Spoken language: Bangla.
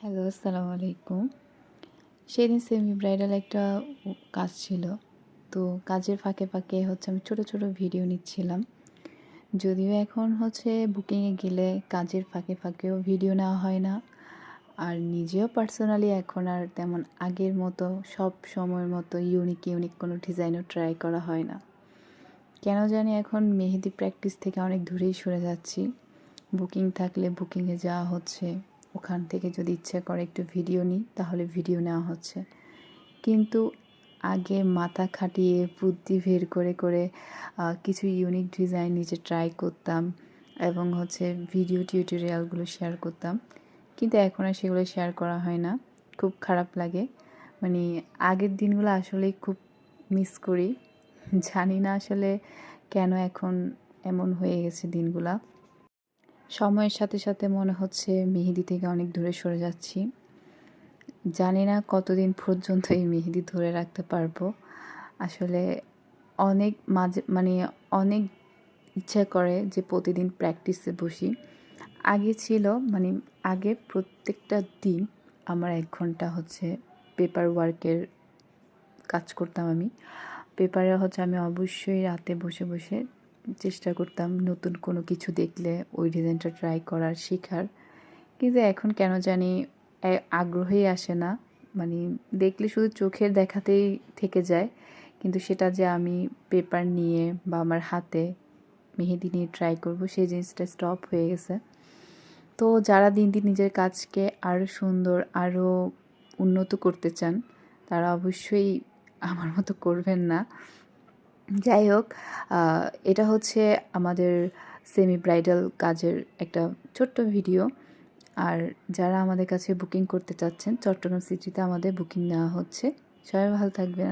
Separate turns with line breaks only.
হ্যালো, আসসালামু আলাইকুম। সেদিন সেমি ব্রাইডাল একটা কাজ ছিল। তো কাজের ফাঁকে ফাঁকে আমি ছোট ছোট ভিডিও নিচ্ছিলাম। যদিও এখন বুকিংয়ে গেলে কাজের ফাঁকে ফাঁকেও ভিডিও নেওয়া হয় না। আর নিজেও পার্সোনালি এখন আর তেমন আগের মতো সব সময়ের মতো ইউনিক কোনো ডিজাইনও ট্রাই করা হয় না। কেন জানি এখন মেহেদি প্র্যাকটিস থেকে অনেক দূরেই সরে যাচ্ছি। বুকিং থাকলে বুকিংয়ে যাওয়া হচ্ছে, ওখান থেকে যদি ইচ্ছে করে একটু ভিডিও নিই তাহলে ভিডিও নেওয়া হচ্ছে। কিন্তু আগে মাথা খাটিয়ে বুদ্ধি বের করে করে কিছু ইউনিক ডিজাইন নিজে ট্রাই করতাম এবং ভিডিও টিউটোরিয়ালগুলো শেয়ার করতাম। কিন্তু এখন আর সেগুলো শেয়ার করা হয় না। খুব খারাপ লাগে। মানে আগের দিনগুলো আসলেই খুব মিস করি। জানি না আসলে কেন এখন এমন হয়ে গেছে দিনগুলা। সময়ের সাথে সাথে মনে হচ্ছে মেহেদি থেকে অনেক দূরে সরে যাচ্ছি। জানি না কতদিন পর্যন্ত এই মেহেদি ধরে রাখতে পারবো। আসলে অনেক ইচ্ছা করে যে প্রতিদিন প্র্যাকটিসে বসি। আগে ছিল আগে প্রত্যেকটা দিন আমার ১ ঘন্টা পেপার ওয়ার্কের কাজ করতাম আমি। পেপারে আমি অবশ্যই রাতে বসে বসে চেষ্টা করতাম নতুন কোনো কিছু দেখলে ওই ডিজাইনটা ট্রাই করার, শেখার। কিন্তু এখন কেন জানি আগ্রহই আসে না। মানে দেখলে শুধু চোখের দেখাতেই থেকে যায়। কিন্তু সেটা যে আমি পেপার নিয়ে বা আমার হাতে মেহেদি নিয়ে ট্রাই করব সেই জিনিসটা স্টপ হয়ে গেছে। তো যারা দিন দিন নিজের কাজকে আরও সুন্দর, আরও উন্নত করতে চান তারা অবশ্যই আমার মতো করবেন না। যাই হোক, এটা আমাদের সেমি ব্রাইডাল কাজের একটা ছোট্ট ভিডিও। আর যারা আমাদের কাছে বুকিং করতে চাচ্ছেন, চট্টগ্রাম সিটিতে আমাদের বুকিং নেওয়া হচ্ছে। সবাই ভালো থাকবেন।